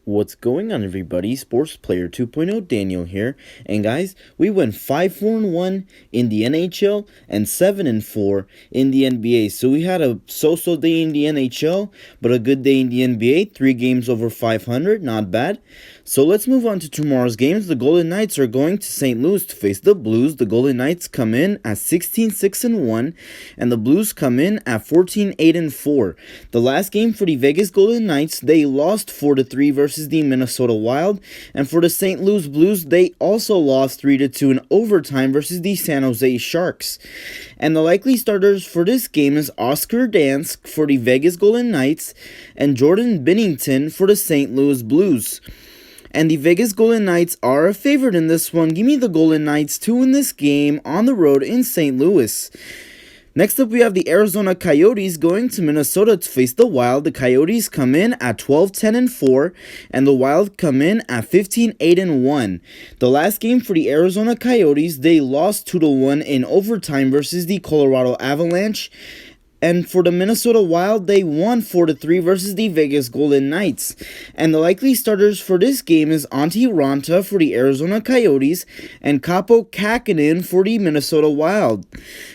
What's going on, everybody? Sports Player 2.0 Daniel here. And guys, we went 5-4-1 in the NHL and 7-4 in the NBA. So we had a so-so day in the NHL, but a good day in the NBA. 3 games over 500, not bad. So let's move on to tomorrow's games. The Golden Knights are going to St. Louis to face the Blues. The Golden Knights come in at 16-6-1, and the Blues come in at 14-8-4. The last game for the Vegas Golden Knights, they lost 4-3 versus the Minnesota Wild, and for the St. Louis Blues, they also lost 3-2 in overtime versus the San Jose Sharks. And the likely starters for this game is Oscar Dansk for the Vegas Golden Knights and Jordan Binnington for the St. Louis Blues. And the Vegas Golden Knights are a favorite in this one. Give me the Golden Knights to win this game on the road in St. Louis. Next up, we have the Arizona Coyotes going to Minnesota to face the Wild. The Coyotes come in at 12-10-4, and the Wild come in at 15-8-1. The last game for the Arizona Coyotes, they lost 2-1 in overtime versus the Colorado Avalanche. And for the Minnesota Wild, they won 4-3 versus the Vegas Golden Knights. And the likely starters for this game is Antti Ranta for the Arizona Coyotes and Kaapo Kähkönen for the Minnesota Wild.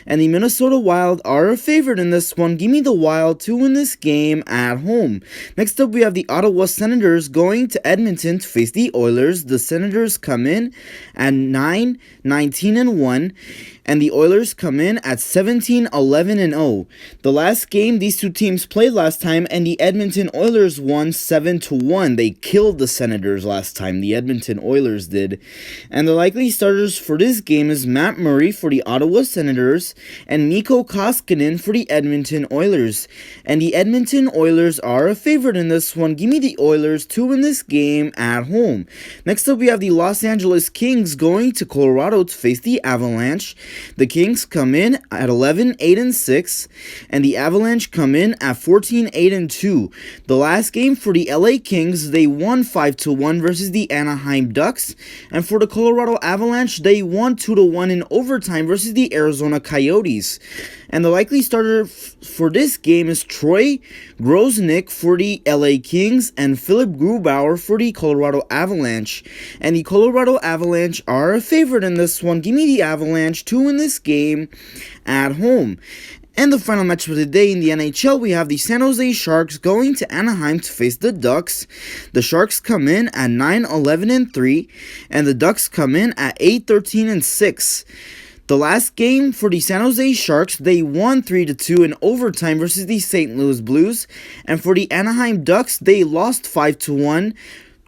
And the Minnesota Wild are a favorite in this one. Give me the Wild to win this game at home. Next up, we have the Ottawa Senators going to Edmonton to face the Oilers. The Senators come in at 9-19-1. And the Oilers come in at 17-11-0. The last game these two teams played last time, and the Edmonton Oilers won 7-1. They killed the Senators last time, the Edmonton Oilers did. And the likely starters for this game is Matt Murray for the Ottawa Senators and Mikko Koskinen for the Edmonton Oilers. And the Edmonton Oilers are a favorite in this one. Give me the Oilers to win this game at home. Next up, we have the Los Angeles Kings going to Colorado to face the Avalanche. The Kings come in at 11-8-6, and the Avalanche come in at 14-8-2. The last game for the LA Kings, they won 5-1 versus the Anaheim Ducks, and for the Colorado Avalanche, they won 2-1 in overtime versus the Arizona Coyotes. And the likely starter for this game is Troy Grosenick for the LA Kings and Philip Grubauer for the Colorado Avalanche. And the Colorado Avalanche are a favorite in this one. Give me the Avalanche to win this game at home. And the final match of the day in the NHL, we have the San Jose Sharks going to Anaheim to face the Ducks. The Sharks come in at 9-11-3, and the Ducks come in at 8-13-6. The last game for the San Jose Sharks, they won 3-2 in overtime versus the St. Louis Blues. And for the Anaheim Ducks, they lost 5-1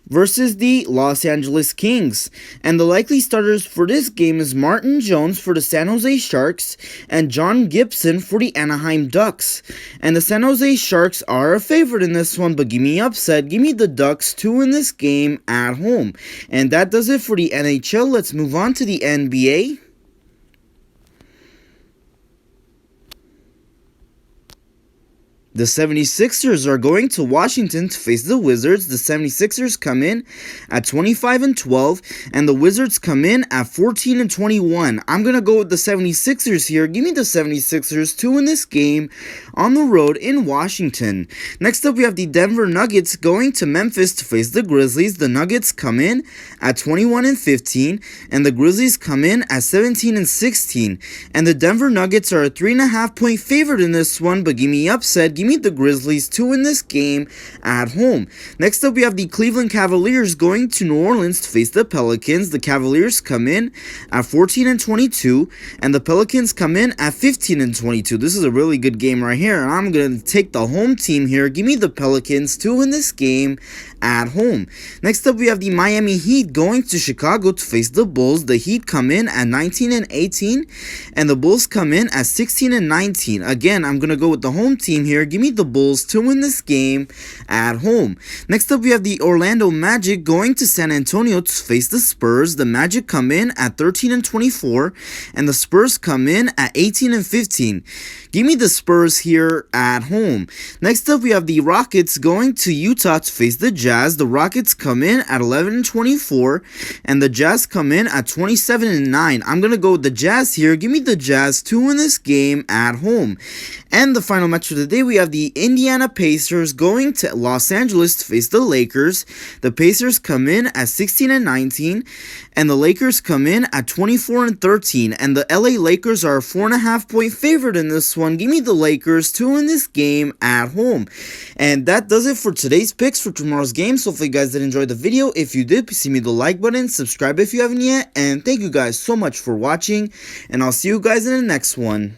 versus the Los Angeles Kings. And the likely starters for this game is Martin Jones for the San Jose Sharks and John Gibson for the Anaheim Ducks. And the San Jose Sharks are a favorite in this one, but give me upset. Give me the Ducks to win this game at home. And that does it for the NHL. Let's move on to the NBA. The 76ers are going to Washington to face the Wizards. The 76ers come in at 25-12, and the Wizards come in at 14-21. I'm going to go with the 76ers here. Give me the 76ers to win this game on the road in Washington. Next up, we have the Denver Nuggets going to Memphis to face the Grizzlies. The Nuggets come in at 21-15, and the Grizzlies come in at 17-16. And the Denver Nuggets are a 3.5-point favorite in this one, but give me upset. Give me the Grizzlies to win this game at home. Next up, we have the Cleveland Cavaliers going to New Orleans to face the Pelicans. The Cavaliers come in at 14-22, and the Pelicans come in at 15-22. This is a really good game right here, and I'm going to take the home team here. Give me the Pelicans to win this game at home. Next up, we have the Miami Heat going to Chicago to face the Bulls. The Heat come in at 19-18, and the Bulls come in at 16-19. Again, I'm going to go with the home team here. Give me the Bulls to win this game at home. Next up, we have the Orlando Magic going to San Antonio to face the Spurs. The Magic come in at 13-24, and the Spurs come in at 18-15. Give me the Spurs here at home. Next up, we have the Rockets going to Utah to face the Jazz. The Rockets come in at 11-24, and the Jazz come in at 27-9. I'm going to go with the Jazz here. Give me the Jazz to win this game at home. And the final match of the day, we have have the Indiana Pacers going to Los Angeles to face the Lakers. The Pacers come in at 16-19, and the Lakers come in at 24-13, and the LA Lakers are a 4.5-point favorite in this one. Give me the Lakers to win this game at home. And that does it for today's picks for tomorrow's game. So if you guys did enjoy the video, if you did, please see me the like button, subscribe if you haven't yet, and thank you guys so much for watching, and I'll see you guys in the next one.